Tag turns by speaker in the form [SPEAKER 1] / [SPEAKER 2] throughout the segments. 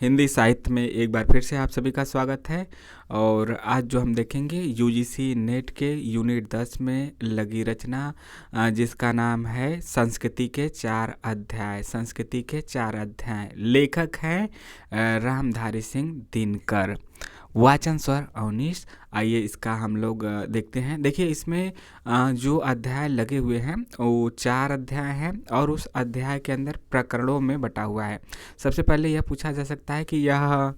[SPEAKER 1] हिंदी साहित्य में एक बार फिर से आप सभी का स्वागत है। और आज जो हम देखेंगे यूजीसी नेट के यूनिट 10 में लगी रचना, जिसका नाम है संस्कृति के चार अध्याय। संस्कृति के चार अध्याय, लेखक हैं रामधारी सिंह दिनकर, वाचन स्वर अवनीश। आइए इसका हम लोग देखते हैं। देखिए इसमें जो अध्याय लगे हुए हैं वो चार अध्याय हैं और उस अध्याय के अंदर प्रकरणों में बटा हुआ है। सबसे पहले यह पूछा जा सकता है कि यह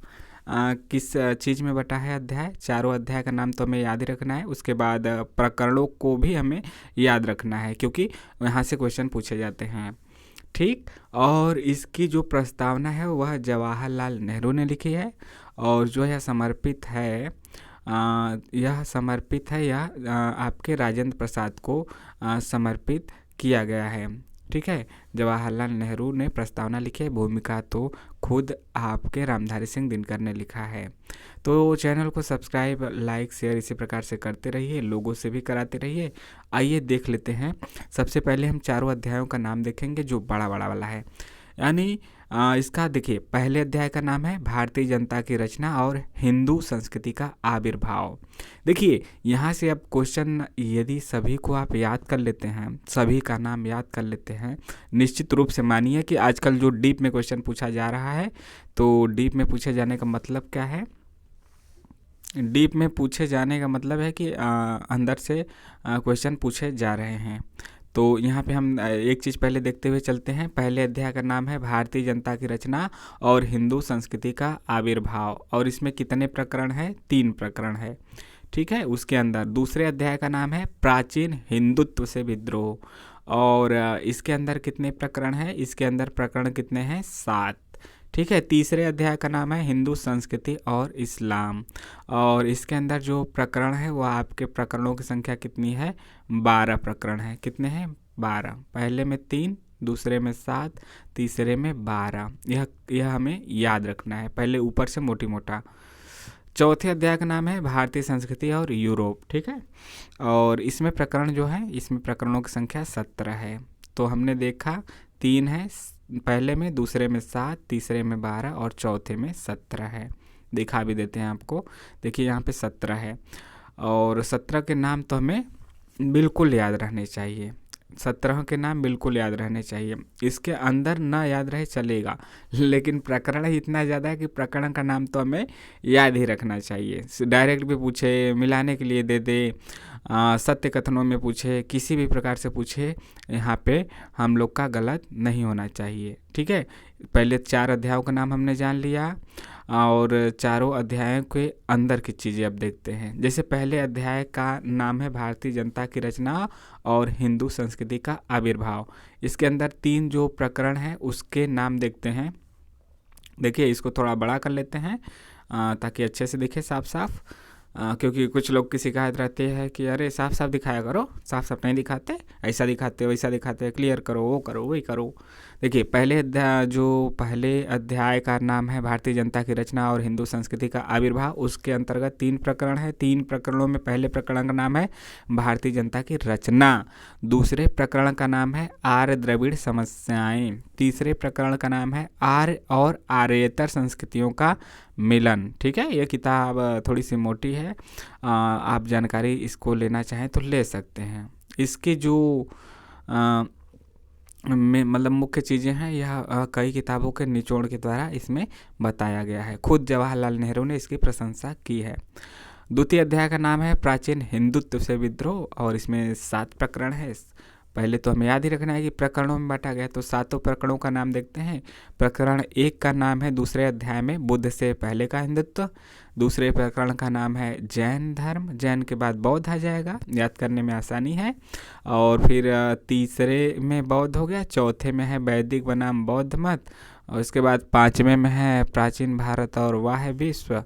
[SPEAKER 1] किस चीज़ में बटा है अध्याय। चारों अध्याय का नाम तो हमें याद ही रखना है, उसके बाद प्रकरणों को भी हमें याद रखना है क्योंकि यहाँ से क्वेश्चन पूछे जाते हैं। ठीक, और इसकी जो प्रस्तावना है वह जवाहरलाल नेहरू ने लिखी है और जो यह समर्पित है यह आपके राजेंद्र प्रसाद को समर्पित किया गया है। ठीक है, जवाहरलाल नेहरू ने प्रस्तावना लिखी है, भूमिका तो खुद आपके रामधारी सिंह दिनकर ने लिखा है। तो चैनल को सब्सक्राइब, लाइक, शेयर इसी प्रकार से करते रहिए, लोगों से भी कराते रहिए। आइए देख लेते हैं। सबसे पहले हम चारों अध्यायों का नाम देखेंगे जो बड़ा बड़ा वाला है। यानी इसका देखिए, पहले अध्याय का नाम है भारतीय जनता की रचना और हिंदू संस्कृति का आविर्भाव। देखिए यहाँ से अब क्वेश्चन यदि सभी को आप याद कर लेते हैं, सभी का नाम याद कर लेते हैं, निश्चित रूप से मानिए कि आजकल जो डीप में क्वेश्चन पूछा जा रहा है, तो डीप में पूछे जाने का मतलब क्या है? डीप में पूछे जाने का मतलब है कि अंदर से क्वेश्चन पूछे जा रहे हैं। तो यहाँ पे हम एक चीज़ पहले देखते हुए चलते हैं। पहले अध्याय का नाम है भारतीय जनता की रचना और हिंदू संस्कृति का आविर्भाव, और इसमें कितने प्रकरण हैं? 3 प्रकरण है। ठीक है, उसके अंदर दूसरे अध्याय का नाम है प्राचीन हिंदुत्व से विद्रोह, और इसके अंदर कितने प्रकरण हैं? इसके अंदर प्रकरण कितने हैं? 7। ठीक है, तीसरे अध्याय का नाम है हिंदू संस्कृति और इस्लाम, और इसके अंदर जो प्रकरण है वो आपके प्रकरणों की संख्या कितनी है? 12 प्रकरण है। कितने हैं? 12। पहले में 3, दूसरे में 7, तीसरे में 12। यह हमें याद रखना है, पहले ऊपर से मोटी मोटा। चौथे अध्याय का नाम है भारतीय संस्कृति और यूरोप। ठीक है, और इसमें प्रकरण जो है, इसमें प्रकरणों की संख्या 17 है। तो हमने देखा 3 है पहले में, दूसरे में 7, तीसरे में 12 और चौथे में 17 है। दिखा भी देते हैं आपको। देखिए यहाँ पे 17 है, और 17 के नाम तो हमें बिल्कुल याद रहने चाहिए। 17 के नाम बिल्कुल याद रहने चाहिए। इसके अंदर ना याद रहे चलेगा, लेकिन प्रकरण ही इतना ज़्यादा है कि प्रकरण का नाम तो हमें याद ही रखना चाहिए। डायरेक्ट भी पूछे, मिलाने के लिए दे दे, सत्य कथनों में पूछे, किसी भी प्रकार से पूछे, यहाँ पे हम लोग का गलत नहीं होना चाहिए। ठीक है, पहले 4 अध्यायों का नाम हमने जान लिया, और चारों अध्यायों के अंदर की चीज़ें अब देखते हैं। जैसे पहले अध्याय का नाम है भारतीय जनता की रचना और हिंदू संस्कृति का आविर्भाव। इसके अंदर 3 जो प्रकरण हैं उसके नाम देखते हैं। देखिए इसको थोड़ा बड़ा कर लेते हैं ताकि अच्छे से दिखे साफ साफ, क्योंकि कुछ लोग की शिकायत रहती है कि अरे साफ साफ दिखाया करो, साफ साफ नहीं दिखाते, ऐसा दिखाते वैसा दिखाते, क्लियर करो, वो करो वही करो। देखिए पहले अध्याय का नाम है भारतीय जनता की रचना और हिंदू संस्कृति का आविर्भाव, उसके अंतर्गत 3 प्रकरण है। 3 प्रकरणों में पहले प्रकरण का नाम है भारतीय जनता की रचना, दूसरे प्रकरण का नाम है आर्य द्रविड़ समस्याएं, तीसरे प्रकरण का नाम है आर्य और आर्येतर संस्कृतियों का मिलन। ठीक है, ये किताब थोड़ी सी मोटी है, आप जानकारी इसको लेना चाहें तो ले सकते हैं। इसकी जो मतलब मुख्य चीज़ें हैं, यह कई किताबों के निचोड़ के द्वारा इसमें बताया गया है। खुद जवाहरलाल नेहरू ने इसकी प्रशंसा की है। द्वितीय अध्याय का नाम है प्राचीन हिंदुत्व से विद्रोह, और इसमें 7 प्रकरण है। पहले तो हमें याद ही रखना है कि प्रकरणों में बांटा गया, तो 7 प्रकरणों का नाम देखते हैं। प्रकरण 1 का नाम है दूसरे अध्याय में बुद्ध से पहले का हिंदुत्व, दूसरे प्रकरण का नाम है जैन धर्म, जैन के बाद बौद्ध आ जाएगा, याद करने में आसानी है। और फिर तीसरे में बौद्ध हो गया, चौथे में है वैदिक बनाम बौद्ध मत, और उसके बाद 5वें में है प्राचीन भारत और वाह विश्व,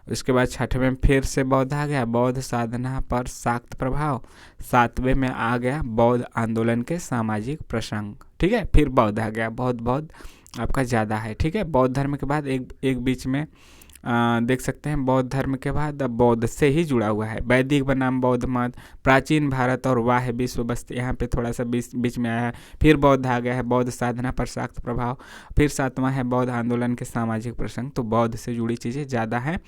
[SPEAKER 1] उसके बाद 6वें में फिर से बौद्ध आ गया, बौद्ध साधना पर शाक्त प्रभाव, 7वें में आ गया बौद्ध आंदोलन के सामाजिक प्रसंग। ठीक है, फिर बौद्ध आ गया, बौद्ध आपका ज़्यादा है। ठीक है, बौद्ध धर्म के बाद एक बीच में देख सकते हैं बौद्ध धर्म के बाद अब बौद्ध से ही जुड़ा हुआ है। वैदिक बनाम बौद्ध मत, प्राचीन भारत और वाह्य विश्व, बस यहाँ पे थोड़ा सा बीच में आया है। फिर बौद्ध आ गया है, बौद्ध साधना पर शाक्त प्रभाव। फिर 7वां है बौद्ध आंदोलन के सामाजिक प्रसंग। तो बौद्ध से जुड़ी चीज़ें ज़्यादा हैं,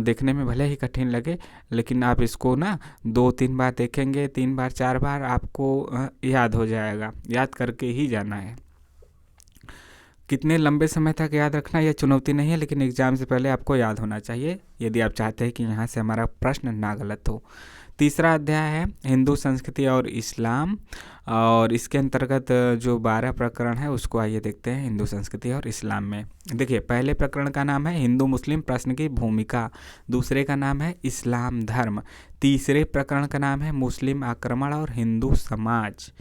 [SPEAKER 1] देखने में भले ही कठिन लगे, लेकिन आप इसको ना 2-3 बार देखेंगे, 3 बार 4 बार आपको याद हो जाएगा, याद करके ही जाना है। कितने लंबे समय तक याद रखना यह चुनौती नहीं है, लेकिन एग्जाम से पहले आपको याद होना चाहिए, यदि आप चाहते हैं कि यहाँ से हमारा प्रश्न ना गलत हो। तीसरा अध्याय है हिंदू संस्कृति और इस्लाम, और इसके अंतर्गत जो 12 प्रकरण है उसको आइए देखते हैं हिंदू संस्कृति और इस्लाम में। देखिए, पहले प्रकरण का नाम है हिंदू मुस्लिम प्रश्न की भूमिका, दूसरे का नाम है इस्लाम धर्म, तीसरे प्रकरण का नाम है मुस्लिम आक्रमण और हिंदू समाज,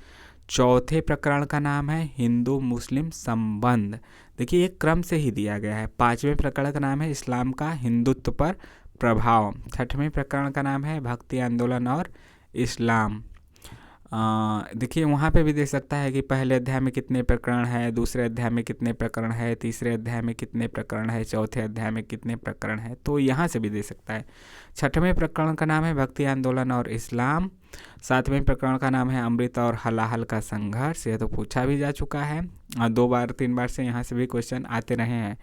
[SPEAKER 1] चौथे प्रकरण का नाम है हिंदू मुस्लिम संबंध। देखिए, एक क्रम से ही दिया गया है। पांचवें प्रकरण का नाम है इस्लाम का हिंदुत्व पर प्रभाव, छठवें प्रकरण का नाम है भक्ति आंदोलन और इस्लाम। देखिए, वहाँ पे भी देख सकता है कि पहले अध्याय में कितने प्रकरण है, दूसरे अध्याय में कितने प्रकरण है, तीसरे अध्याय में कितने प्रकरण है, चौथे अध्याय में कितने प्रकरण है, तो यहाँ से भी दे सकता है। छठवें प्रकरण का नाम है भक्ति आंदोलन और इस्लाम, सातवें प्रकरण का नाम है अमृत और हलाहल का संघर्ष, यह तो पूछा भी जा चुका है, 2 बार 3 बार से यहाँ से भी क्वेश्चन आते रहे हैं।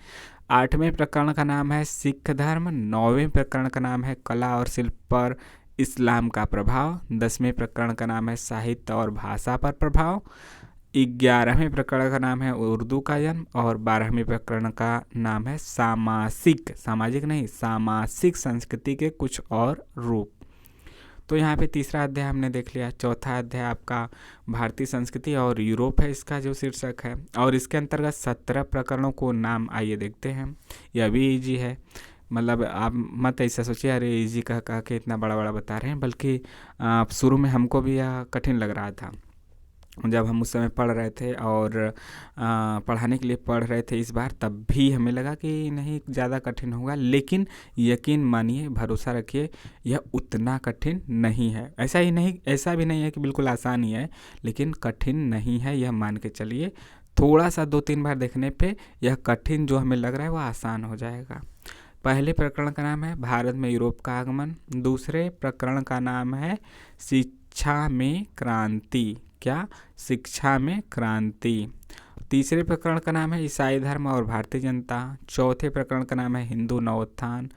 [SPEAKER 1] आठवें प्रकरण का नाम है सिख धर्म, 9वें प्रकरण का नाम है कला और शिल्प पर इस्लाम का प्रभाव, 10वें प्रकरण का नाम है साहित्य और भाषा पर प्रभाव, 11वें प्रकरण का नाम है उर्दू का जन्म, और 12वें प्रकरण का नाम है सामाजिक नहीं, सामासिक संस्कृति के कुछ और रूप। तो यहाँ पे तीसरा अध्याय हमने देख लिया। चौथा अध्याय आपका भारतीय संस्कृति और यूरोप है, इसका जो शीर्षक है, और इसके अंतर्गत 17 प्रकरणों को नाम आइए देखते हैं। यह भी ईजी है, मतलब आप मत ऐसा सोचिए अरे इजी कह के इतना बड़ा बड़ा बता रहे हैं, बल्कि शुरू में हमको भी यह कठिन लग रहा था जब हम उस समय पढ़ रहे थे, और पढ़ाने के लिए पढ़ रहे थे इस बार, तब भी हमें लगा कि नहीं ज़्यादा कठिन होगा, लेकिन यकीन मानिए, भरोसा रखिए, यह उतना कठिन नहीं है। ऐसा भी नहीं है कि बिल्कुल आसान ही है, लेकिन कठिन नहीं है, यह मान के चलिए। थोड़ा सा 2-3 बार देखने पे यह कठिन जो हमें लग रहा है वह आसान हो जाएगा। पहले प्रकरण का नाम है भारत में यूरोप का आगमन, दूसरे प्रकरण का नाम है शिक्षा में क्रांति, क्या शिक्षा में क्रांति, तीसरे प्रकरण का नाम है ईसाई धर्म और भारतीय जनता, चौथे प्रकरण का नाम है हिंदू नवोत्थान,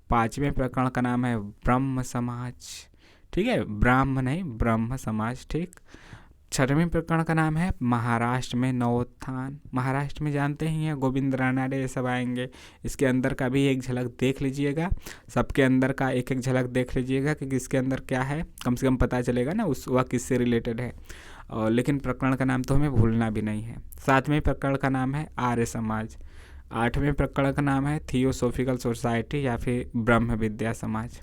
[SPEAKER 1] पांचवें प्रकरण का नाम है ब्रह्म समाज, ठीक है, ब्राह्म नहीं ब्रह्म समाज, ठीक। छठवें प्रकरण का नाम है महाराष्ट्र में नवोत्थान, महाराष्ट्र में जानते ही हैं गोविंद रानाडे सब आएंगे, इसके अंदर का भी एक झलक देख लीजिएगा, सबके अंदर का एक एक झलक देख लीजिएगा कि किसके अंदर क्या है, कम से कम पता चलेगा ना वह किससे रिलेटेड है। और लेकिन प्रकरण का नाम तो हमें भूलना भी नहीं है। सातवें प्रकरण का नाम है आर्य समाज, आठवें प्रकरण का नाम है थियोसोफिकल सोसाइटी या फिर ब्रह्म विद्या समाज,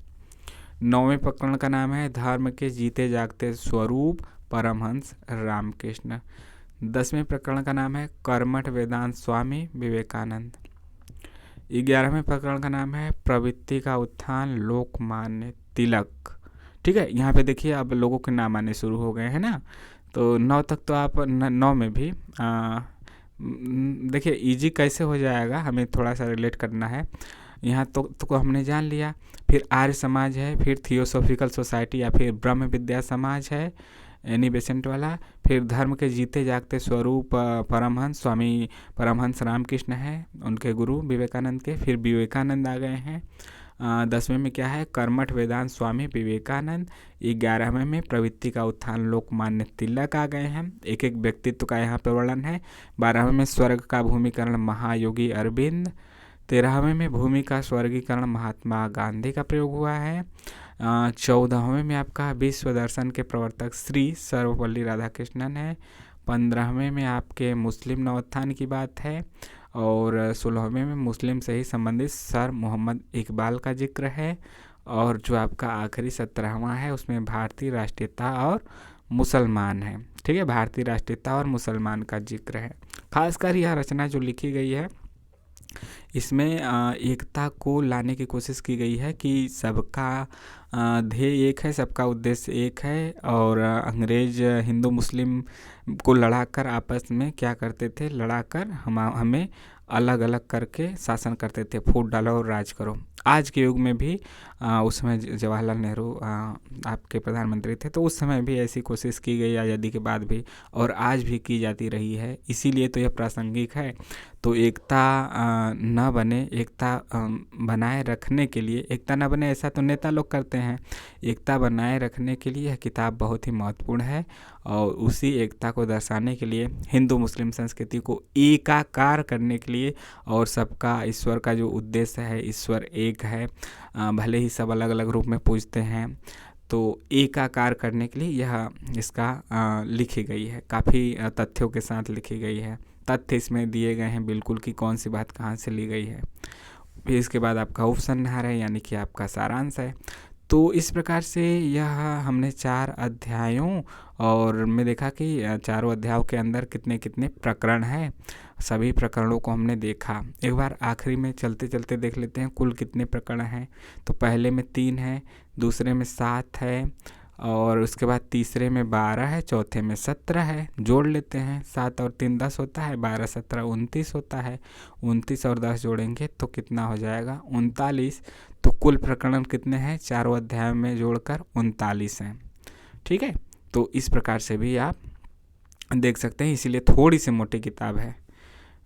[SPEAKER 1] नौवें प्रकरण का नाम है धर्म के जीते जागते स्वरूप परमहंस रामकृष्ण, 10वें प्रकरण का नाम है कर्मठ वेदांत स्वामी विवेकानंद, 11वें प्रकरण का नाम है प्रवृत्ति का उत्थान लोकमान्य तिलक, ठीक है। यहाँ पे देखिए अब लोगों के नाम आने शुरू हो गए हैं ना, तो 9 तक तो आप 9 में भी देखिए इजी कैसे हो जाएगा, हमें थोड़ा सा रिलेट करना है। यहाँ तो हमने जान लिया, फिर आर्य समाज है, फिर थियोसोफिकल सोसाइटी या फिर ब्रह्म विद्या समाज है एनी बेसेंट वाला, फिर धर्म के जीते जागते स्वरूप परमहंस स्वामी परमहंस रामकृष्ण है, उनके गुरु विवेकानंद के, फिर विवेकानंद आ गए हैं। 10वें में क्या है कर्मठ वेदांत स्वामी विवेकानंद, 11वें में प्रवृत्ति का उत्थान लोकमान्य तिलक आ गए हैं, एक एक व्यक्तित्व का यहाँ पर वर्णन है। 12वें में स्वर्ग का भूमिकरण महायोगी अरविंद, 13वें में भूमि का स्वर्गीकरण महात्मा गांधी का प्रयोग हुआ है। 14वें में आपका विश्व दर्शन के प्रवर्तक श्री सर्वपल्ली राधाकृष्णन है। 15वें में आपके मुस्लिम नवोत्थान की बात है, और 16वें में मुस्लिम से ही संबंधित सर मोहम्मद इकबाल का जिक्र है, और जो आपका आखिरी 17वां है उसमें भारतीय राष्ट्रीयता और मुसलमान है, ठीक है, भारतीय राष्ट्रीयता और मुसलमान का जिक्र है। खासकर यह रचना जो लिखी गई है इसमें एकता को लाने की कोशिश की गई है कि सबका ध्येय एक है, सबका उद्देश्य एक है, और अंग्रेज हिंदू मुस्लिम को लड़ाकर आपस में क्या करते थे, लड़ाकर हमें अलग अलग करके शासन करते थे, फूट डालो और राज करो। आज के युग में भी उस समय जवाहरलाल नेहरू आपके प्रधानमंत्री थे, तो उस समय भी ऐसी कोशिश की गई आज़ादी के बाद भी, और आज भी की जाती रही है। इसीलिए तो यह प्रासंगिक है। तो एकता न बने, एकता बनाए रखने के लिए, एकता न बने ऐसा तो नेता लोग करते हैं, एकता बनाए रखने के लिए यह किताब बहुत ही महत्वपूर्ण है। और उसी एकता को दर्शाने के लिए, हिंदू मुस्लिम संस्कृति को एकाकार करने के लिए, और सबका ईश्वर का जो उद्देश्य है, ईश्वर एक है, भले ही सब अलग अलग रूप में पूजते हैं, तो एकाकार करने के लिए यह इसका लिखी गई है। काफ़ी तथ्यों के साथ लिखी गई है। तथ्य इसमें दिए गए हैं बिल्कुल कि कौन सी बात कहाँ से ली गई है। फिर इसके बाद आपका उपसंहार है, यानी कि आपका सारांश है। तो इस प्रकार से यह हमने 4 अध्यायों, और मैं देखा कि चारों अध्यायों के अंदर कितने कितने प्रकरण हैं। सभी प्रकरणों को हमने देखा। एक बार आखिरी में चलते चलते देख लेते हैं कुल कितने प्रकरण हैं। तो पहले में 3 है, दूसरे में 7 है, और उसके बाद तीसरे में 12 है, चौथे में 17 है। जोड़ लेते हैं, 7 और 3 10 होता है, 12 17 29 होता है। 29 और 10 जोड़ेंगे तो कितना हो जाएगा? 39। तो कुल प्रकरण कितने हैं? चारों अध्याय में जोड़कर 39 हैं। ठीक है, तो इस प्रकार से भी आप देख सकते हैं। इसीलिए थोड़ी सी मोटी किताब है।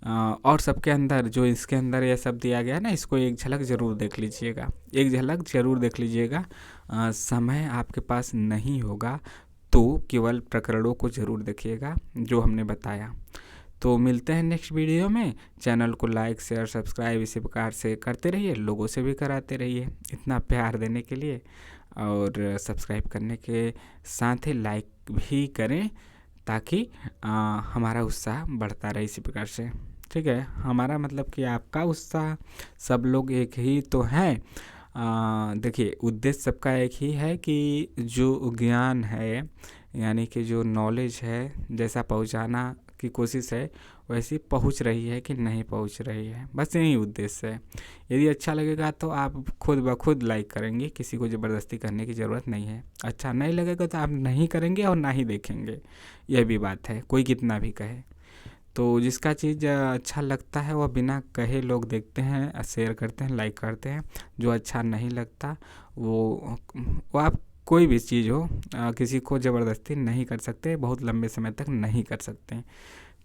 [SPEAKER 1] और सबके अंदर जो इसके अंदर यह सब दिया गया ना, इसको एक झलक ज़रूर देख लीजिएगा, एक झलक ज़रूर देख लीजिएगा। समय आपके पास नहीं होगा तो केवल प्रकरणों को ज़रूर देखिएगा जो हमने बताया। तो मिलते हैं नेक्स्ट वीडियो में। चैनल को लाइक शेयर सब्सक्राइब इसी प्रकार से करते रहिए, लोगों से भी कराते रहिए। इतना प्यार देने के लिए, और सब्सक्राइब करने के साथ ही लाइक भी करें, ताकि हमारा उत्साह बढ़ता रहे इसी प्रकार से। ठीक है, हमारा मतलब कि आपका उत्साह, सब लोग एक ही तो हैं। देखिए, उद्देश्य सबका एक ही है कि जो ज्ञान है, यानी कि जो नॉलेज है, जैसा पहुंचाना की कोशिश है वैसी पहुंच रही है कि नहीं पहुंच रही है, बस यही उद्देश्य है। यदि अच्छा लगेगा तो आप खुद ब खुद लाइक करेंगे, किसी को ज़बरदस्ती करने की ज़रूरत नहीं है। अच्छा नहीं लगेगा तो आप नहीं करेंगे और ना ही देखेंगे, यह भी बात है, कोई कितना भी कहे। तो जिसका चीज़ अच्छा लगता है वह बिना कहे लोग देखते हैं, शेयर करते हैं, लाइक करते हैं। जो अच्छा नहीं लगता वो आप कोई भी चीज़ हो, किसी को ज़बरदस्ती नहीं कर सकते, बहुत लंबे समय तक नहीं कर सकते।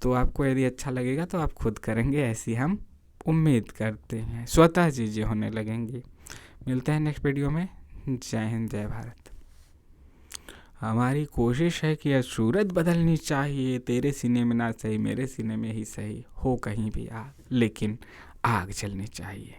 [SPEAKER 1] तो आपको यदि अच्छा लगेगा तो आप खुद करेंगे, ऐसी हम उम्मीद करते हैं। स्वतः चीज़ें होने लगेंगी। मिलते हैं नेक्स्ट वीडियो में। जय हिंद, जय भारत। हमारी कोशिश है कि यह सूरत बदलनी चाहिए, तेरे सीने में ना सही मेरे सीने में ही सही, हो कहीं भी आग, लेकिन आग जलनी चाहिए।